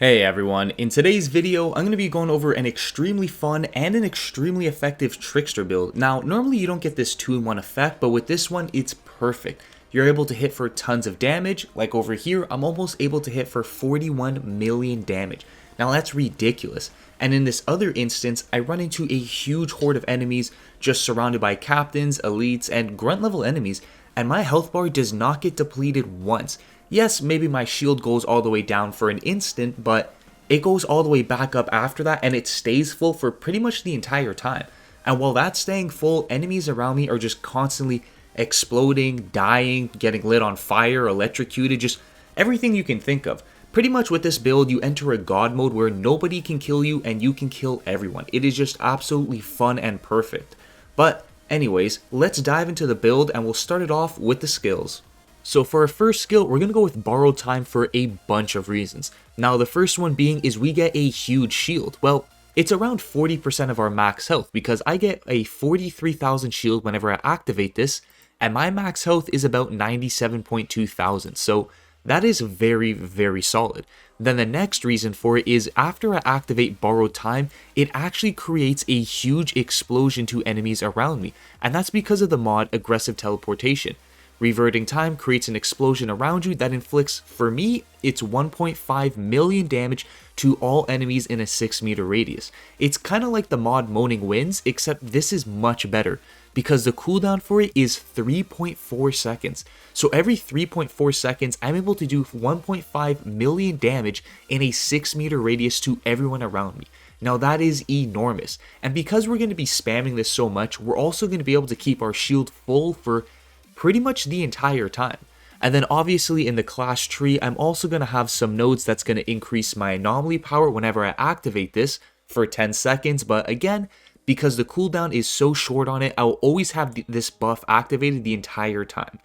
Hey everyone, in today's video I'm going to be going over an extremely fun and an extremely effective Trickster build. Now normally you don't get this 2-in-1 effect, but with this one it's perfect. You're able to hit for tons of damage, like over here I'm almost able to hit for 41 million damage. Now that's ridiculous, and in this other instance I run into a huge horde of enemies just surrounded by captains, elites, and grunt level enemies, and my health bar does not get depleted once. Yes, maybe my shield goes all the way down for an instant, but it goes all the way back up after that and it stays full for pretty much the entire time. And while that's staying full, enemies around me are just constantly exploding, dying, getting lit on fire, electrocuted, just everything you can think of. Pretty much with this build, you enter a god mode where nobody can kill you and you can kill everyone. It is just absolutely fun and perfect. But anyways, let's dive into the build and we'll start it off with the skills. So for our first skill, we're going to go with Borrowed Time for a bunch of reasons. Now the first one being is we get a huge shield. Well, it's around 40% of our max health because I get a 43,000 shield whenever I activate this, and my max health is about 97.2 thousand, so that is very, very solid. Then the next reason for it is after I activate Borrowed Time, it actually creates a huge explosion to enemies around me, and that's because of the mod Aggressive Teleportation. Reverting Time creates an explosion around you that inflicts, for me, it's 1.5 million damage to all enemies in a 6-meter radius. It's kind of like the mod Moaning Winds, except this is much better, because the cooldown for it is 3.4 seconds. So every 3.4 seconds, I'm able to do 1.5 million damage in a 6-meter radius to everyone around me. Now that is enormous, and because we're going to be spamming this so much, we're also going to be able to keep our shield full for pretty much the entire time. And then obviously in the class tree, I'm also going to have some nodes that's going to increase my anomaly power whenever I activate this for 10 seconds. But again, because the cooldown is so short on it, I'll always have this buff activated the entire time.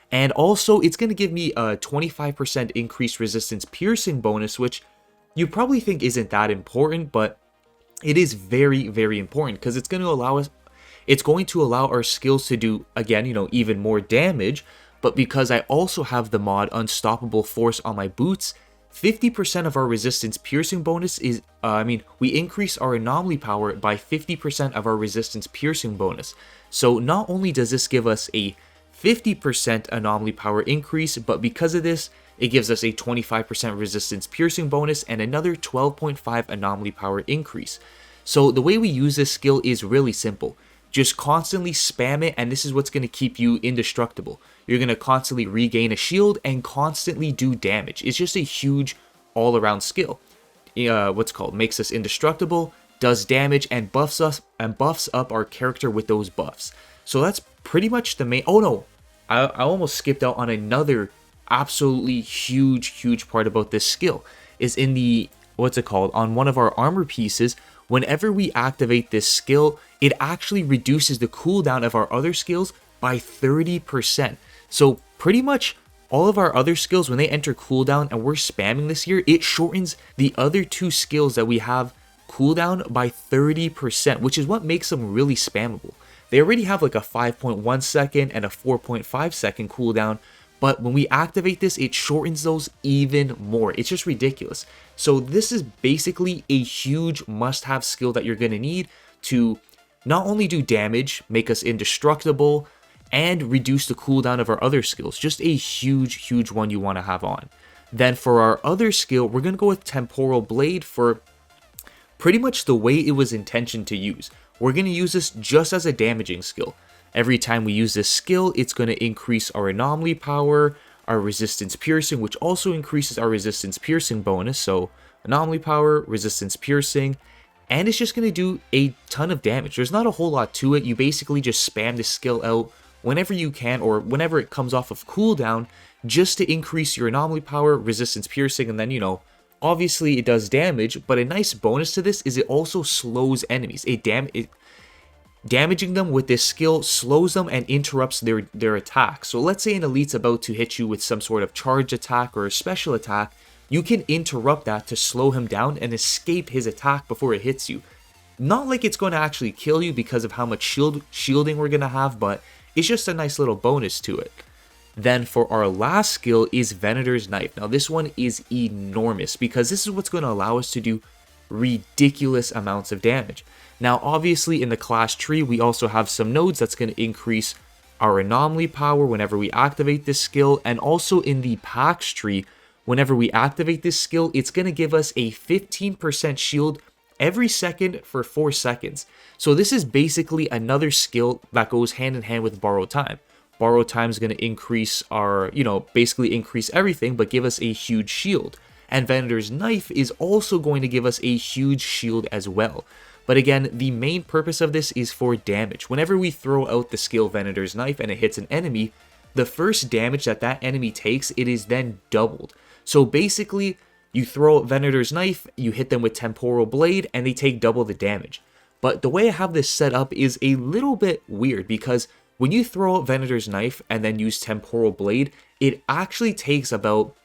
And also it's going to give me a 25% increased resistance piercing bonus, which you probably think isn't that important, but it is very, very important because it's going to allow us our skills to do, again, even more damage, but because I also have the mod Unstoppable Force on my boots, 50% of our resistance piercing bonus is, we increase our anomaly power by 50% of our resistance piercing bonus. So not only does this give us a 50% anomaly power increase, but because of this, it gives us a 25% resistance piercing bonus and another 12.5 anomaly power increase. So the way we use this skill is really simple. Just constantly spam it, and this is what's going to keep you indestructible. You're going to constantly regain a shield and constantly do damage. It's just a huge all-around skill. Makes us indestructible, does damage, and buffs up our character with those buffs. So that's pretty much the main. Oh no, I almost skipped out on another absolutely huge part about this skill. Is in the on one of our armor pieces. Whenever we activate this skill, it actually reduces the cooldown of our other skills by 30%. So pretty much all of our other skills, when they enter cooldown and we're spamming this here, it shortens the other two skills that we have cooldown by 30%, which is what makes them really spammable. They already have like a 5.1 second and a 4.5 second cooldown, but when we activate this, it shortens those even more. It's just ridiculous. So this is basically a huge must-have skill that you're going to need to not only do damage, make us indestructible, and reduce the cooldown of our other skills. Just a huge one you want to have on. Then for our other skill, we're going to go with Temporal Blade for pretty much the way it was intentioned to use. We're going to use this just as a damaging skill. Every time we use this skill, it's going to increase our anomaly power, our resistance piercing, which also increases our resistance piercing bonus. So anomaly power, resistance piercing, and it's just going to do a ton of damage. There's not a whole lot to it. You basically just spam this skill out whenever you can or whenever it comes off of cooldown just to increase your anomaly power, resistance piercing, and then, obviously it does damage, but a nice bonus to this is it also slows enemies. Damaging them with this skill slows them and interrupts their attack. So let's say an elite's about to hit you with some sort of charge attack or a special attack, you can interrupt that to slow him down and escape his attack before it hits you. Not like it's going to actually kill you because of how much shielding we're going to have, but it's just a nice little bonus to it. Then for our last skill is Venator's Knife. Now this one is enormous because this is what's going to allow us to do ridiculous amounts of damage. Now obviously in the class tree we also have some nodes that's going to increase our anomaly power whenever we activate this skill, and also in the packs tree whenever we activate this skill it's going to give us a 15% shield every second for 4 seconds. So this is basically another skill that goes hand in hand with Borrow Time. Borrow Time is going to increase our, basically increase everything, but give us a huge shield. And Venator's Knife is also going to give us a huge shield as well. But again, the main purpose of this is for damage. Whenever we throw out the skill Venator's Knife and it hits an enemy, the first damage that enemy takes, it is then doubled. So basically, you throw out Venator's Knife, you hit them with Temporal Blade, and they take double the damage. But the way I have this set up is a little bit weird because when you throw out Venator's Knife and then use Temporal Blade, it actually takes about,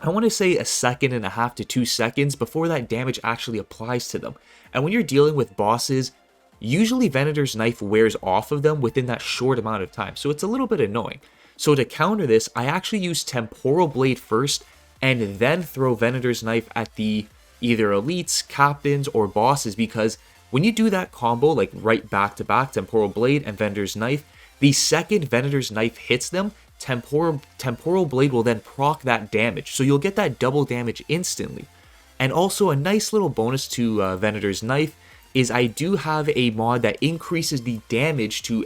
I want to say, 1.5 seconds to 2 seconds before that damage actually applies to them. And when you're dealing with bosses, usually Venator's Knife wears off of them within that short amount of time. So it's a little bit annoying. So to counter this, I actually use Temporal Blade first and then throw Venator's Knife at the either elites, captains, or bosses, because when you do that combo, like right back to back, Temporal Blade and Venator's Knife, the second Venator's Knife hits them, Temporal Blade will then proc that damage, so you'll get that double damage instantly. And also a nice little bonus to Venator's Knife is I do have a mod that increases the damage to,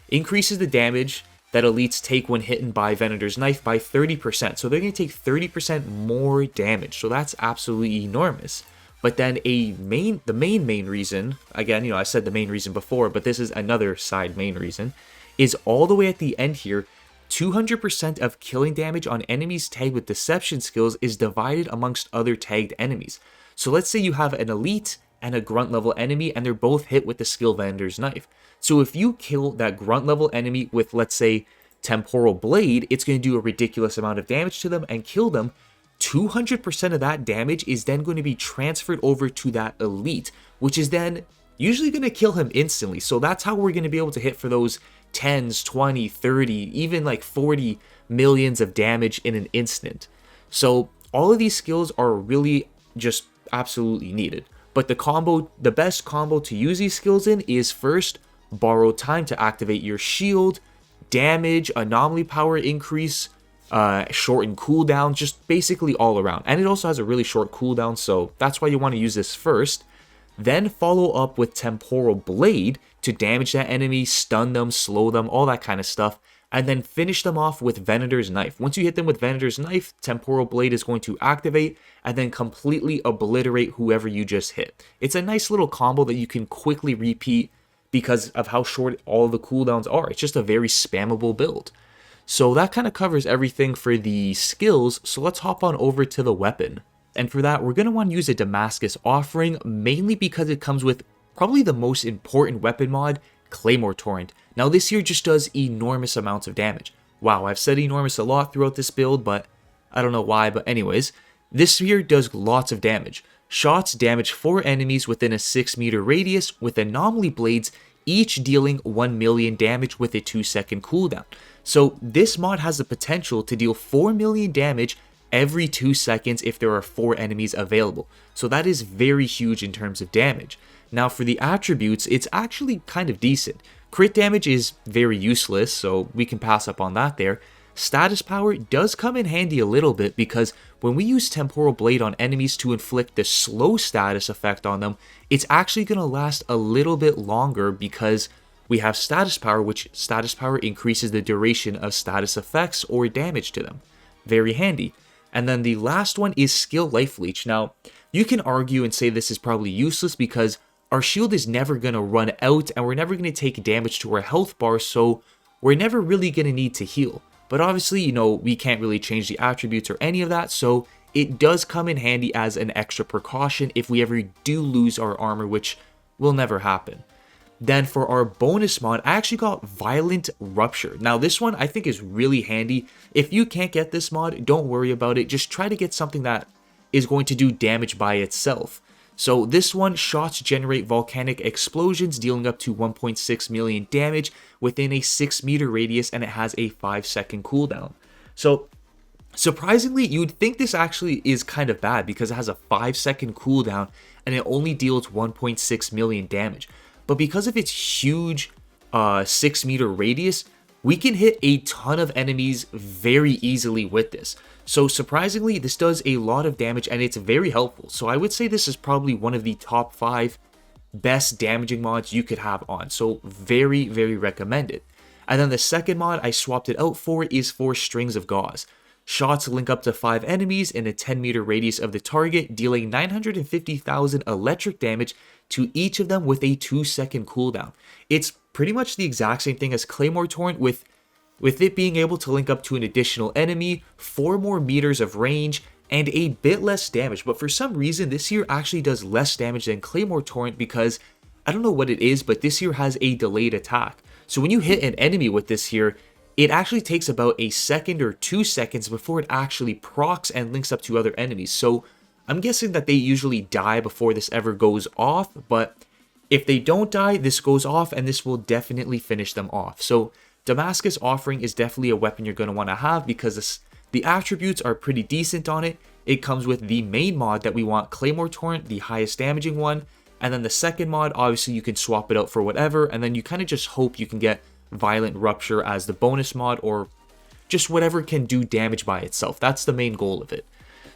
increases the damage that elites take when hit by Venator's Knife by 30%. So they're going to take 30% more damage, so that's absolutely enormous. But then the main reason, again, I said the main reason before, but this is another side main reason, is all the way at the end here, 200% of killing damage on enemies tagged with deception skills is divided amongst other tagged enemies. So let's say you have an elite and a grunt level enemy and they're both hit with the skill Venator's Knife. So if you kill that grunt level enemy with, let's say, Temporal Blade, it's going to do a ridiculous amount of damage to them and kill them. 200% of that damage is then going to be transferred over to that elite, which is then usually going to kill him instantly. So that's how we're going to be able to hit for those 10s, 20, 30, even like 40 millions of damage in an instant. So all of these skills are really just absolutely needed. But the best combo to use these skills in is first, Borrow Time to activate your shield, damage, anomaly power increase, shorten cooldown, just basically all around. And it also has a really short cooldown, so that's why you want to use this first. Then follow up with Temporal Blade to damage that enemy, stun them, slow them, all that kind of stuff. And then finish them off with Venator's Knife. Once you hit them with Venator's Knife, Temporal Blade is going to activate and then completely obliterate whoever you just hit. It's a nice little combo that you can quickly repeat because of how short all the cooldowns are. It's just a very spammable build. So that kind of covers everything for the skills, so let's hop on over to the weapon. And for that, we're going to want to use a Damascus offering, mainly because it comes with probably the most important weapon mod, Claymore Torrent. Now this here just does enormous amounts of damage. Wow, I've said enormous a lot throughout this build, but I don't know why, but anyways, this here does lots of damage. Shots damage 4 enemies within a 6-meter radius with anomaly blades, each dealing 1 million damage with a 2-second cooldown. So this mod has the potential to deal 4 million damage every 2 seconds if there are 4 enemies available. So that is very huge in terms of damage. Now for the attributes, it's actually kind of decent. Crit damage is very useless, so we can pass up on that there. Status power does come in handy a little bit because when we use Temporal Blade on enemies to inflict the slow status effect on them, it's actually going to last a little bit longer because we have status power, which status power increases the duration of status effects or damage to them. Very handy. And then the last one is Skill Life Leech. Now, you can argue and say this is probably useless because our shield is never going to run out and we're never going to take damage to our health bar, so we're never really going to need to heal. But obviously, we can't really change the attributes or any of that, so it does come in handy as an extra precaution if we ever do lose our armor, which will never happen. Then for our bonus mod, I actually got Violent Rupture. Now this one I think is really handy. If you can't get this mod, don't worry about it. Just try to get something that is going to do damage by itself. So this one, shots generate volcanic explosions dealing up to 1.6 million damage within a 6-meter radius, and it has a 5-second cooldown. So surprisingly, you would think this actually is kind of bad because it has a 5-second cooldown and it only deals 1.6 million damage. But because of its huge 6-meter radius, we can hit a ton of enemies very easily with this. So surprisingly, this does a lot of damage and it's very helpful. So I would say this is probably one of the top 5 best damaging mods you could have on. So very, very recommended. And then the second mod I swapped it out for is for Strings of Gauze. Shots link up to 5 enemies in a 10-meter radius of the target, dealing 950,000 electric damage to each of them with a 2-second cooldown. It's pretty much the exact same thing as Claymore Torrent, with it being able to link up to an additional enemy, 4 more meters of range, and a bit less damage. But for some reason, this here actually does less damage than Claymore Torrent because, I don't know what it is, but this here has a delayed attack. So when you hit an enemy with this here, it actually takes about a second or 2 seconds before it actually procs and links up to other enemies. So I'm guessing that they usually die before this ever goes off, but if they don't die, this goes off and this will definitely finish them off. So Damascus Offering is definitely a weapon you're going to want to have because the attributes are pretty decent on it. It comes with the main mod that we want, Claymore Torrent, the highest damaging one. And then the second mod, obviously you can swap it out for whatever, and then you kind of just hope you can get Violent Rupture as the bonus mod, or just whatever can do damage by itself. That's the main goal of it.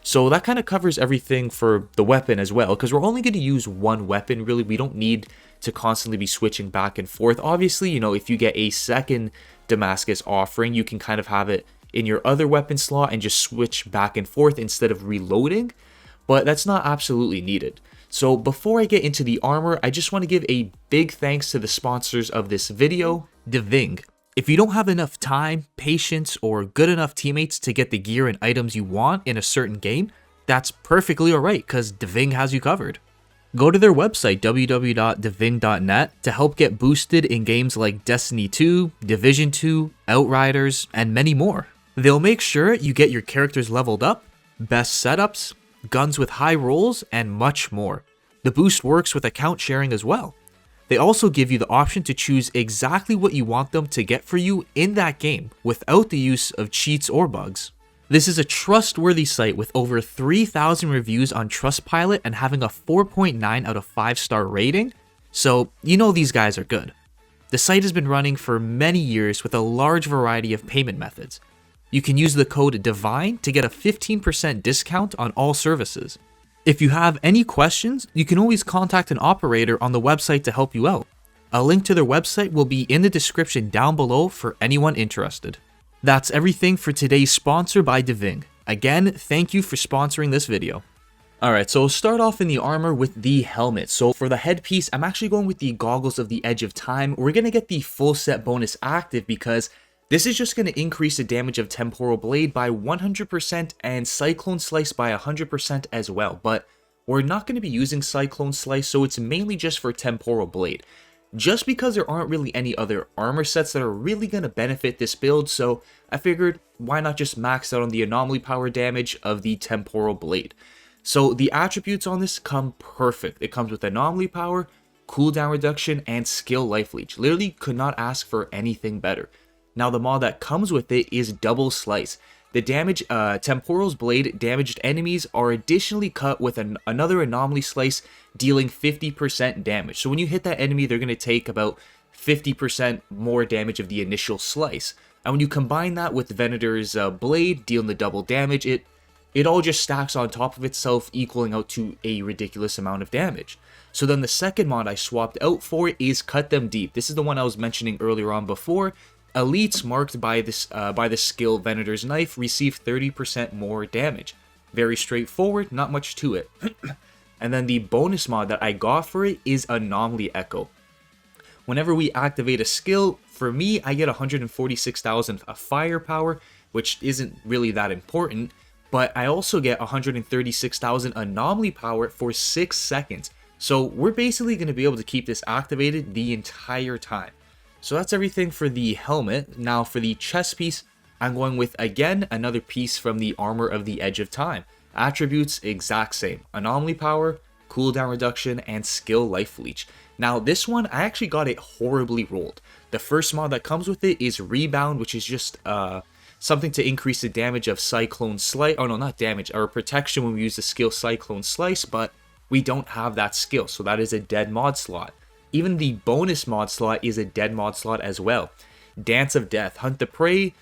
So that kind of covers everything for the weapon as well, because we're only going to use one weapon, really. We don't need to constantly be switching back and forth. Obviously, you know, if you get a second Damascus Offering, you can kind of have it in your other weapon slot and just switch back and forth instead of reloading, but that's not absolutely needed. So before I get into the armor, I just want to give a big thanks to the sponsors of this video, Deving. If you don't have enough time, patience, or good enough teammates to get the gear and items you want in a certain game, that's perfectly alright, because Deving has you covered. Go to their website, www.deving.net, to help get boosted in games like Destiny 2, Division 2, Outriders, and many more. They'll make sure you get your characters leveled up, best setups, guns with high rolls, and much more. The boost works with account sharing as well. They also give you the option to choose exactly what you want them to get for you in that game without the use of cheats or bugs. This is a trustworthy site with over 3,000 reviews on Trustpilot and having a 4.9 out of 5-star rating, so you know these guys are good. The site has been running for many years with a large variety of payment methods. You can use the code DIVINE to get a 15% discount on all services. If you have any questions, you can always contact an operator on the website to help you out. A link to their website will be in the description down below for anyone interested. That's everything for today's sponsor by Deving. Again, thank you for sponsoring this video. Alright, so we'll start off in the armor with the helmet. So for the headpiece, I'm actually going with the Goggles of the Edge of Time. We're going to get the full set bonus active because this is just going to increase the damage of Temporal Blade by 100% and Cyclone Slice by 100% as well. But we're not going to be using Cyclone Slice, so it's mainly just for Temporal Blade. Just because there aren't really any other armor sets that are really going to benefit this build, so I figured why not just max out on the Anomaly Power damage of the Temporal Blade. So the attributes on this come perfect. It comes with Anomaly Power, cooldown reduction, and skill life leech. Literally could not ask for anything better. Now the mod that comes with it is Double Slice. The damage Temporal's Blade damaged enemies are additionally cut with another Anomaly Slice, dealing 50% damage. So when you hit that enemy, they're going to take about 50% more damage of the initial slice. And when you combine that with Venator's Blade, dealing the double damage, it all just stacks on top of itself, equaling out to a ridiculous amount of damage. So then the second mod I swapped out for is Cut Them Deep. This is the one I was mentioning earlier on before. Elites marked by the skill Venator's Knife receive 30% more damage. Very straightforward, not much to it. And then the bonus mod that I got for it is Anomaly Echo. Whenever we activate a skill, for me, I get 146,000 firepower, which isn't really that important, but I also get 136,000 anomaly power for 6 seconds. So we're basically going to be able to keep this activated the entire time. So that's everything for the helmet. Now for the chest piece, I'm going with, again, another piece from the Armor of the Edge of Time. Attributes, exact same. Anomaly Power, cooldown reduction, and skill life leech. Now this one, I actually got it horribly rolled. The first mod that comes with it is Rebound, which is just something to increase the damage of Cyclone Slice. Oh no, not damage, or protection when we use the skill Cyclone Slice, but we don't have that skill, so that is a dead mod slot. Even the bonus mod slot is a dead mod slot as well. Dance of Death, Hunt the Prey,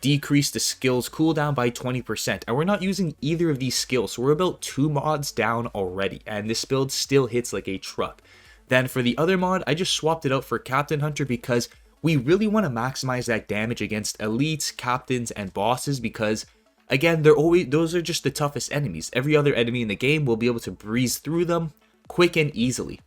decrease the skills cooldown by 20%. And we're not using either of these skills, so we're about 2 mods down already, and this build still hits like a truck. Then for the other mod, I just swapped it out for Captain Hunter because we really want to maximize that damage against elites, captains, and bosses because, again, those are just the toughest enemies. Every other enemy in the game will be able to breeze through them quick and easily.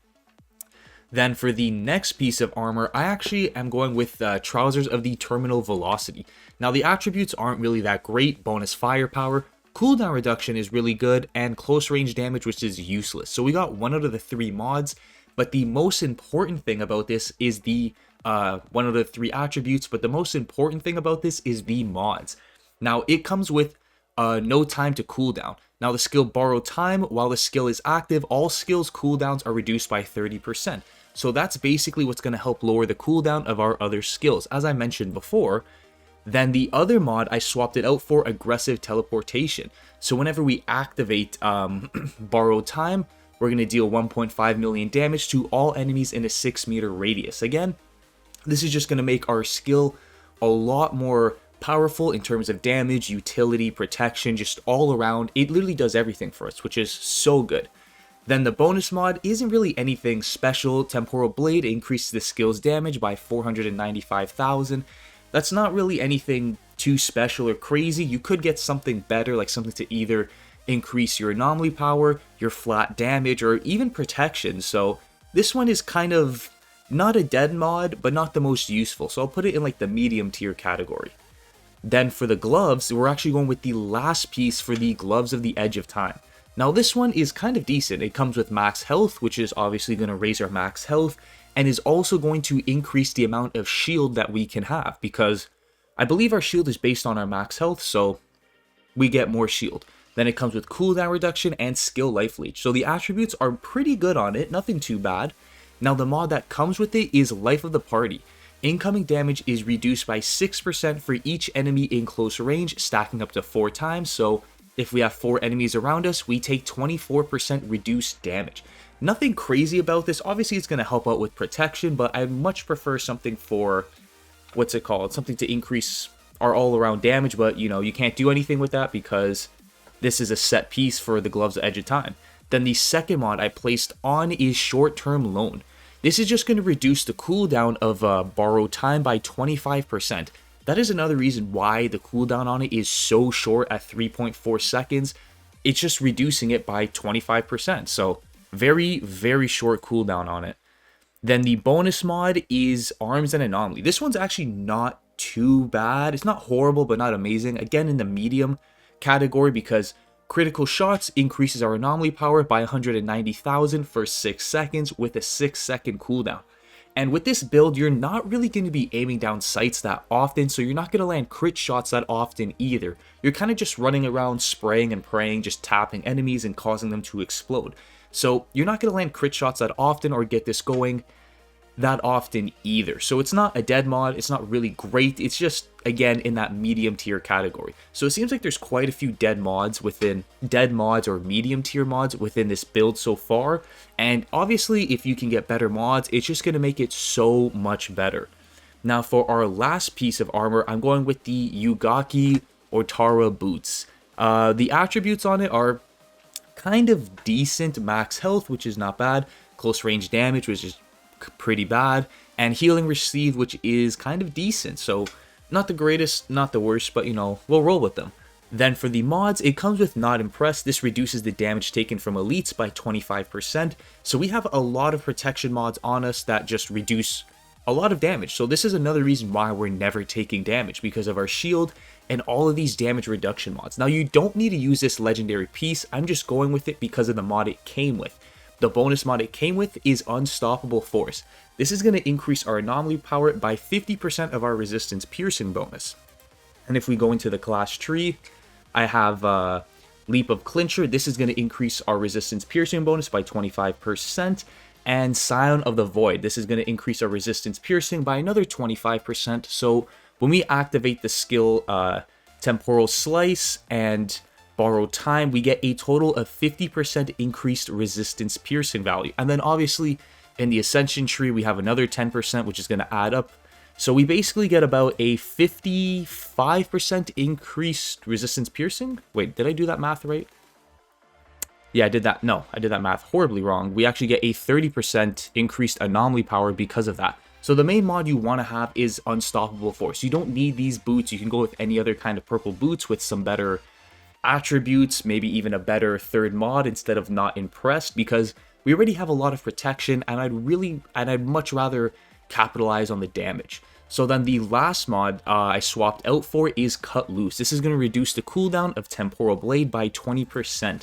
Then for the next piece of armor, I actually am going with Trousers of the Terminal Velocity. Now the attributes aren't really that great. Bonus firepower, cooldown reduction is really good, and close range damage, which is useless. So we got 1 out of the 3 mods, but the most important thing about this is the 1 out of the 3 attributes, but the most important thing about this is the mods. Now it comes with no time to cooldown. Now the skill Borrow Time, while the skill is active, all skills cooldowns are reduced by 30%. So that's basically what's going to help lower the cooldown of our other skills, as I mentioned before. Then the other mod, I swapped it out for Aggressive Teleportation. So whenever we activate Borrow Time, we're going to deal 1.5 million damage to all enemies in a 6-meter radius. Again, this is just going to make our skill a lot more powerful in terms of damage, utility, protection, just all around. It literally does everything for us, which is so good. Then the bonus mod isn't really anything special. Temporal Blade increases the skill's damage by 495,000. That's not really anything too special or crazy. You could get something better, like something to either increase your anomaly power, your flat damage, or even protection. So this one is kind of not a dead mod, but not the most useful. So I'll put it in like the medium tier category. Then for the gloves, we're actually going with the last piece for the Gloves of the Edge of Time. Now this one is kind of decent. It comes with max health, which is obviously going to raise our max health, and is also going to increase the amount of shield that we can have, because I believe our shield is based on our max health, so we get more shield. Then it comes with cooldown reduction and skill life leech. So the attributes are pretty good on it, nothing too bad. Now the mod that comes with it is Life of the Party. Incoming damage is reduced by 6% for each enemy in close range, stacking up to 4 times, so if we have 4 enemies around us, we take 24% reduced damage. Nothing crazy about this. Obviously, it's going to help out with protection, but I much prefer something for, what's it called? Something to increase our all-around damage, but, you know, you can't do anything with that because this is a set piece for the Gloves of Edge of Time. Then the second mod I placed on is Short-Term Loan. This is just going to reduce the cooldown of Borrow Time by 25%. That is another reason why the cooldown on it is so short at 3.4 seconds. It's just reducing it by 25%. So very, very short cooldown on it. Then the bonus mod is Arms and Anomaly. This one's actually not too bad. It's not horrible, but not amazing. Again, in the medium category, because critical shots increases our anomaly power by 190,000 for 6 seconds with a 6-second cooldown. And with this build, you're not really going to be aiming down sights that often, so you're not going to land crit shots that often either. You're kind of just running around spraying and praying, just tapping enemies and causing them to explode. So you're not going to land crit shots that often or get this going that often either. So it's not a dead mod, it's not really great, it's just, again, in that medium tier category. So it seems like there's quite a few dead mods or medium tier mods within this build so far, and obviously if you can get better mods, it's just going to make it so much better. Now for our last piece of armor, I'm going with the Yugaki Otara boots. The attributes on it are kind of decent. Max health, which is not bad, close range damage, which is pretty bad, and healing received, which is kind of decent. So not the greatest, not the worst, but you know, we'll roll with them. Then for the mods, it comes with Not Impressed. This reduces the damage taken from elites by 25%. So we have a lot of protection mods on us that just reduce a lot of damage. So this is another reason why we're never taking damage, because of our shield and all of these damage reduction mods. Now you don't need to use this legendary piece. I'm just going with it because of the mod it came with. The bonus mod it came with is Unstoppable Force. This is going to increase our anomaly power by 50% of our resistance piercing bonus. And if we go into the class tree, I have Leap of Clincher, this is going to increase our resistance piercing bonus by 25%. And Scion of the Void, this is going to increase our resistance piercing by another 25%. So when we activate the skill Temporal Slice and Borrowed Time, we get a total of 50% increased resistance piercing value. And then obviously in the Ascension tree, we have another 10%, which is going to add up. So we basically get about a 55% increased resistance piercing. Wait, did I do that math right? Yeah, I did that. No, I did that math horribly wrong. We actually get a 30% increased anomaly power because of that. So the main mod you want to have is Unstoppable Force. You don't need these boots. You can go with any other kind of purple boots with some better attributes, maybe even a better third mod instead of Not Impressed, because we already have a lot of protection, and I'd much rather capitalize on the damage. So then the last mod I swapped out for is Cut Loose. This is going to reduce the cooldown of Temporal Blade by 20%.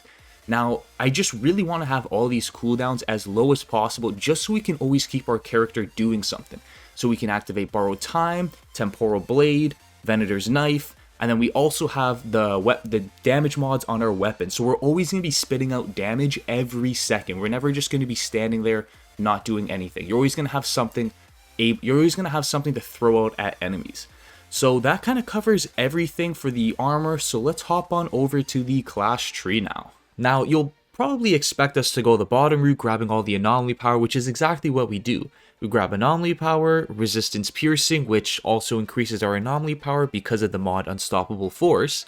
Now, I just really want to have all these cooldowns as low as possible, just so we can always keep our character doing something. So we can activate Borrowed Time, Temporal Blade, Venator's Knife, and then we also have the damage mods on our weapons. So we're always going to be spitting out damage every second. We're never just going to be standing there not doing anything. You're always going to have something to throw out at enemies. So that kind of covers everything for the armor. So let's hop on over to the class tree now. Now, you'll probably expect us to go the bottom route, grabbing all the anomaly power, which is exactly what we do. We grab anomaly power, resistance piercing, which also increases our anomaly power because of the mod Unstoppable Force.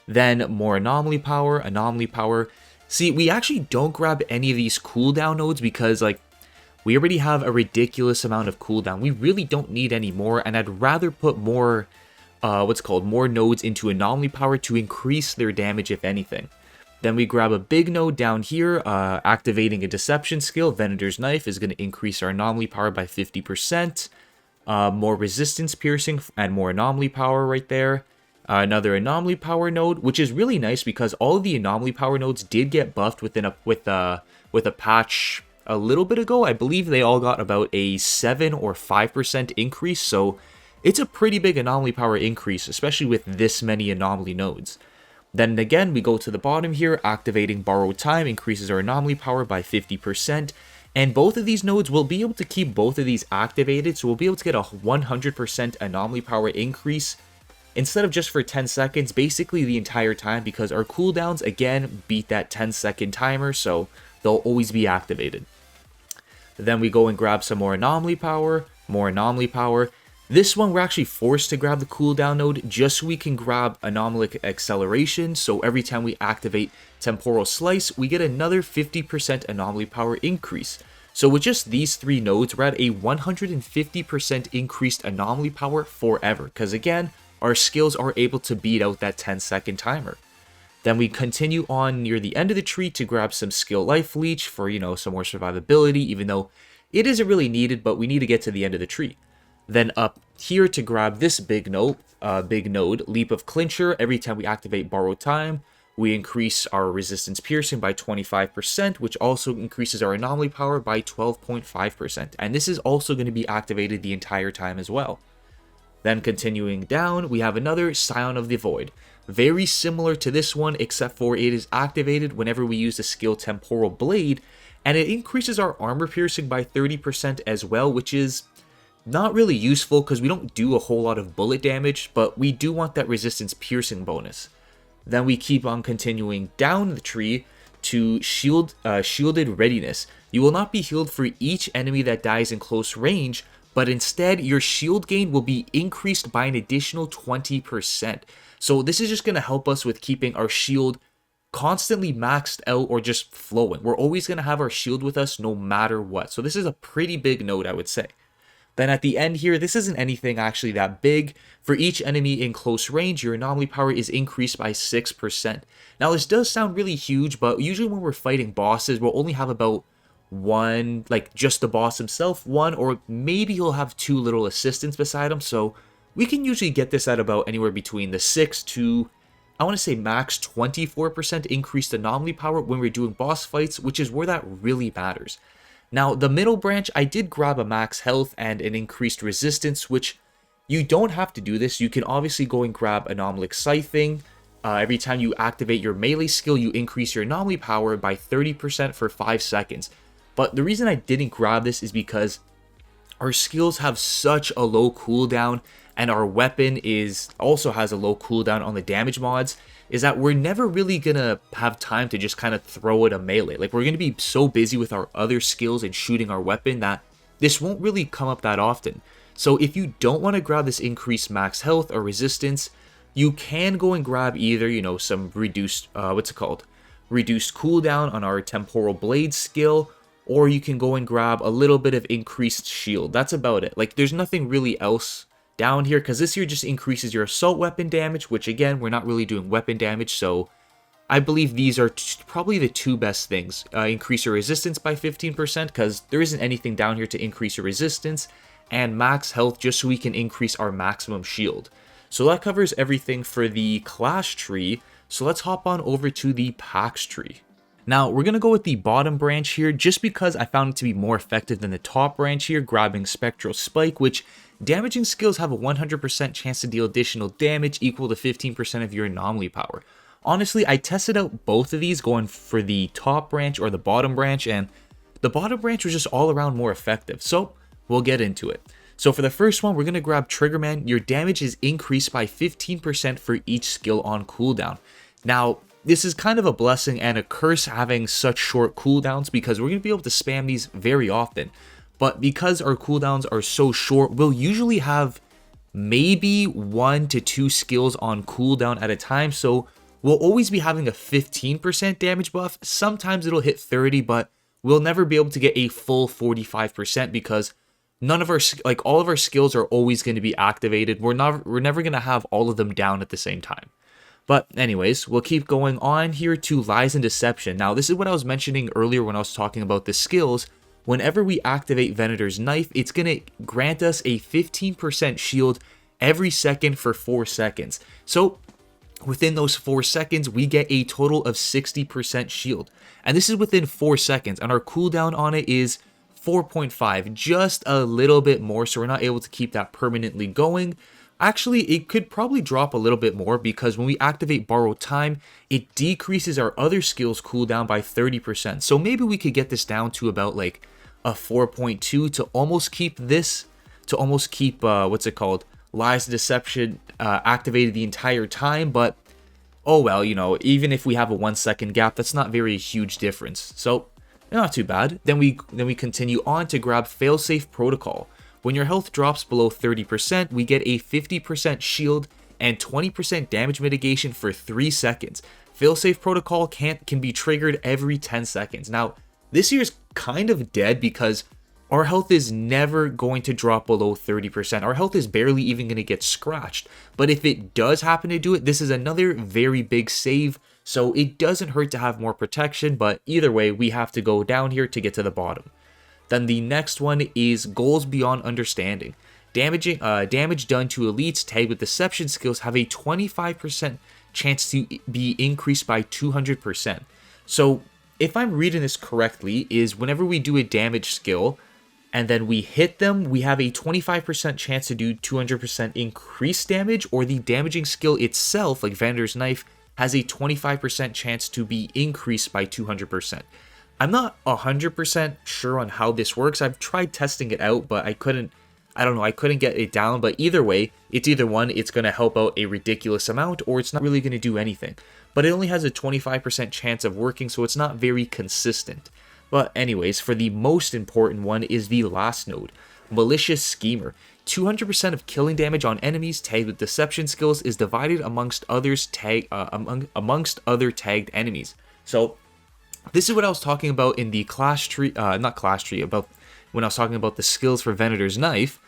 Then more anomaly power. See, we actually don't grab any of these cooldown nodes because, like, we already have a ridiculous amount of cooldown. We really don't need any more, and I'd rather put more, more nodes into anomaly power to increase their damage, if anything. Then we grab a big node down here, activating a deception skill. Venator's Knife is going to increase our anomaly power by 50%. More resistance piercing and more anomaly power right there. Another anomaly power node, which is really nice because all of the anomaly power nodes did get buffed with a patch a little bit ago. I believe they all got about a 7 or 5% increase, so it's a pretty big anomaly power increase, especially with this many anomaly nodes. Then again, we go to the bottom here, activating Borrowed Time increases our anomaly power by 50%, and both of these nodes will be able to keep both of these activated, so we'll be able to get a 100% anomaly power increase instead of just for 10 seconds, basically the entire time, because our cooldowns, again, beat that 10-second timer, so they'll always be activated. Then we go and grab some more anomaly power. This one, we're actually forced to grab the cooldown node just so we can grab Anomalic Acceleration. So every time we activate Temporal Slice, we get another 50% anomaly power increase. So with just these three nodes, we're at a 150% increased anomaly power forever. Because again, our skills are able to beat out that 10-second timer. Then we continue on near the end of the tree to grab some skill Life Leech for, some more survivability, even though it isn't really needed, but we need to get to the end of the tree. Then up here to grab this big node, Leap of Clincher. Every time we activate Borrowed Time, we increase our resistance piercing by 25%, which also increases our anomaly power by 12.5%. And this is also going to be activated the entire time as well. Then continuing down, we have another Scion of the Void. Very similar to this one, except for it is activated whenever we use the skill Temporal Blade, and it increases our armor piercing by 30% as well, which is not really useful because we don't do a whole lot of bullet damage, but we do want that resistance piercing bonus. Then we keep on continuing down the tree to Shielded Readiness. You will not be healed for each enemy that dies in close range, but instead your shield gain will be increased by an additional 20%. So this is just going to help us with keeping our shield constantly maxed out or just flowing. We're always going to have our shield with us no matter what. So this is a pretty big node, I would say. Then at the end here, this isn't anything actually that big. For each enemy in close range, your anomaly power is increased by 6%. Now this does sound really huge, but usually when we're fighting bosses, we'll only have about one, like just the boss himself, one, or maybe he'll have two little assistants beside him. So we can usually get this at about anywhere between the 6 to, I want to say max 24% increased anomaly power when we're doing boss fights, which is where that really matters. Now, the middle branch, I did grab a max health and an increased resistance, which you don't have to do this. You can obviously go and grab Anomalic Scything, every time you activate your melee skill, you increase your anomaly power by 30% for 5 seconds. But the reason I didn't grab this is because our skills have such a low cooldown, and our weapon also has a low cooldown on the damage mods, is that we're never really gonna have time to just kind of throw it a melee. Like, we're gonna be so busy with our other skills and shooting our weapon that this won't really come up that often. So if you don't want to grab this increased max health or resistance, you can go and grab either, you know, some reduced, reduced cooldown on our temporal blade skill, or you can go and grab a little bit of increased shield. That's about it. Like, there's nothing really else down here, because this here just increases your assault weapon damage, which again, we're not really doing weapon damage, so I believe these are probably the two best things. Increase your resistance by 15%, because there isn't anything down here to increase your resistance, and max health just so we can increase our maximum shield. So that covers everything for the class tree, so let's hop on over to the packs tree. Now, we're going to go with the bottom branch here, just because I found it to be more effective than the top branch here, grabbing Spectral Spike, which damaging skills have a 100% chance to deal additional damage equal to 15% of your anomaly power. Honestly, I tested out both of these going for the top branch or the bottom branch, and the bottom branch was just all around more effective, so we'll get into it. So for the first one, we're going to grab Triggerman. Your damage is increased by 15% for each skill on cooldown. Now, this is kind of a blessing and a curse having such short cooldowns, because we're going to be able to spam these very often. But because our cooldowns are so short, we'll usually have maybe 1 to 2 skills on cooldown at a time. So we'll always be having a 15% damage buff. Sometimes it'll hit 30, but we'll never be able to get a full 45% because none of our, all of our skills are always going to be activated. We're never going to have all of them down at the same time. But anyways, we'll keep going on here to Lies and Deception. Now, this is what I was mentioning earlier when I was talking about the skills. Whenever we activate Venator's Knife, it's going to grant us a 15% shield every second for 4 seconds. So within those 4 seconds, we get a total of 60% shield. And this is within 4 seconds, and our cooldown on it is 4.5, just a little bit more, so we're not able to keep that permanently going. Actually, it could probably drop a little bit more, because when we activate Borrowed Time, it decreases our other skills cooldown by 30%. So maybe we could get this down to about like a 4.2 to almost keep this, Lies and Deception activated the entire time. But oh well, you know, even if we have a 1 second gap, that's not very huge difference. So not too bad. Then we continue on to grab Failsafe Protocol. When your health drops below 30%, we get a 50% shield and 20% damage mitigation for 3 seconds. Failsafe Protocol can be triggered every 10 seconds. Now, this here is kind of dead because our health is never going to drop below 30%. Our health is barely even going to get scratched. But if it does happen to do it, this is another very big save. So it doesn't hurt to have more protection, but either way, we have to go down here to get to the bottom. Then the next one is Goals Beyond Understanding. Damage done to elites tagged with deception skills have a 25% chance to be increased by 200%. So if I'm reading this correctly, is whenever we do a damage skill and then we hit them, we have a 25% chance to do 200% increased damage, or the damaging skill itself, like Vander's Knife, has a 25% chance to be increased by 200%. I'm not 100% sure on how this works. I've tried testing it out, but I couldn't get it down. But either way, it's either one, it's going to help out a ridiculous amount, or it's not really going to do anything. But it only has a 25% chance of working, so it's not very consistent. But anyways, for the most important one is the last node, Malicious Schemer. 200% of killing damage on enemies tagged with deception skills is divided amongst other tagged enemies. So this is what I was talking about in the class tree, about when I was talking about the skills for Venator's Knife.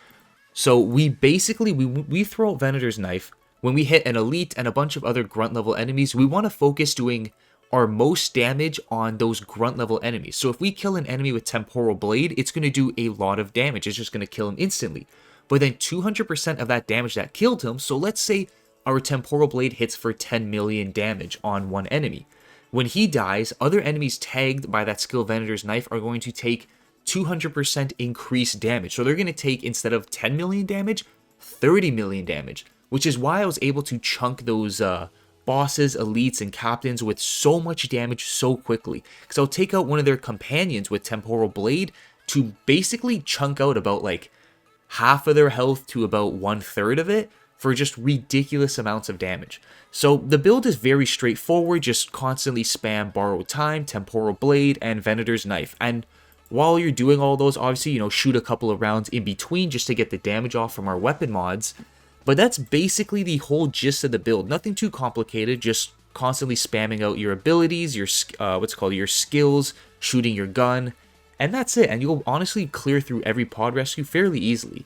So we basically, we throw out Venator's Knife. When we hit an elite and a bunch of other grunt level enemies, we want to focus doing our most damage on those grunt level enemies. So if we kill an enemy with Temporal Blade, it's going to do a lot of damage. It's just going to kill him instantly. But then 200% of that damage that killed him, so let's say our Temporal Blade hits for 10 million damage on one enemy. When he dies, other enemies tagged by that skill Venator's Knife are going to take 200% increased damage. So they're going to take, instead of 10 million damage, 30 million damage, which is why I was able to chunk those bosses, elites, and captains with so much damage so quickly. Because I'll take out one of their companions with Temporal Blade to basically chunk out about like half of their health to about 1/3 of it for just ridiculous amounts of damage. So the build is very straightforward, just constantly spam Borrowed Time, Temporal Blade, and Venator's Knife. And while you're doing all those, obviously, you know, shoot a couple of rounds in between just to get the damage off from our weapon mods. But that's basically the whole gist of the build. Nothing too complicated, just constantly spamming out your abilities, your your skills, shooting your gun, and that's it. And you'll honestly clear through every pod rescue fairly easily.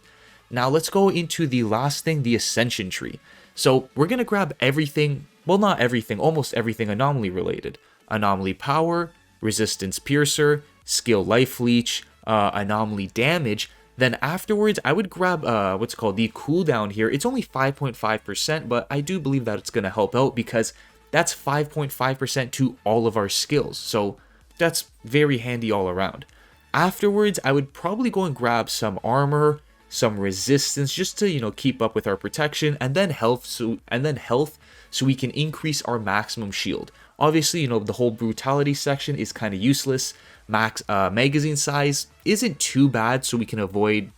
Now let's go into the last thing, the Ascension tree. So we're going to grab everything, well not everything, almost everything anomaly related. Anomaly power, resistance piercer, skill life leech, anomaly damage. Then afterwards, I would grab the cooldown here. It's only 5.5%, but I do believe that it's going to help out because that's 5.5% to all of our skills. So that's very handy all around. Afterwards, I would probably go and grab some armor, some resistance just to, you know, keep up with our protection, and then health so we can increase our maximum shield. Obviously, you know, the whole brutality section is kind of useless. Magazine size isn't too bad, so we can avoid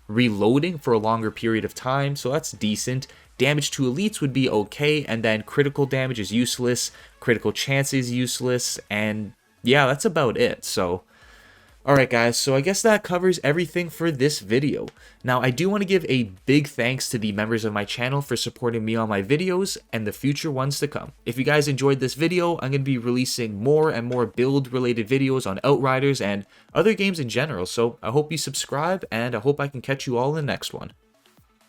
reloading for a longer period of time, so that's decent. Damage to elites would be okay, and then critical damage is useless, critical chance is useless, and yeah, that's about it. So alright guys, so I guess that covers everything for this video. Now I do want to give a big thanks to the members of my channel for supporting me on my videos and the future ones to come. If you guys enjoyed this video, I'm going to be releasing more and more build related videos on Outriders and other games in general, so I hope you subscribe and I hope I can catch you all in the next one.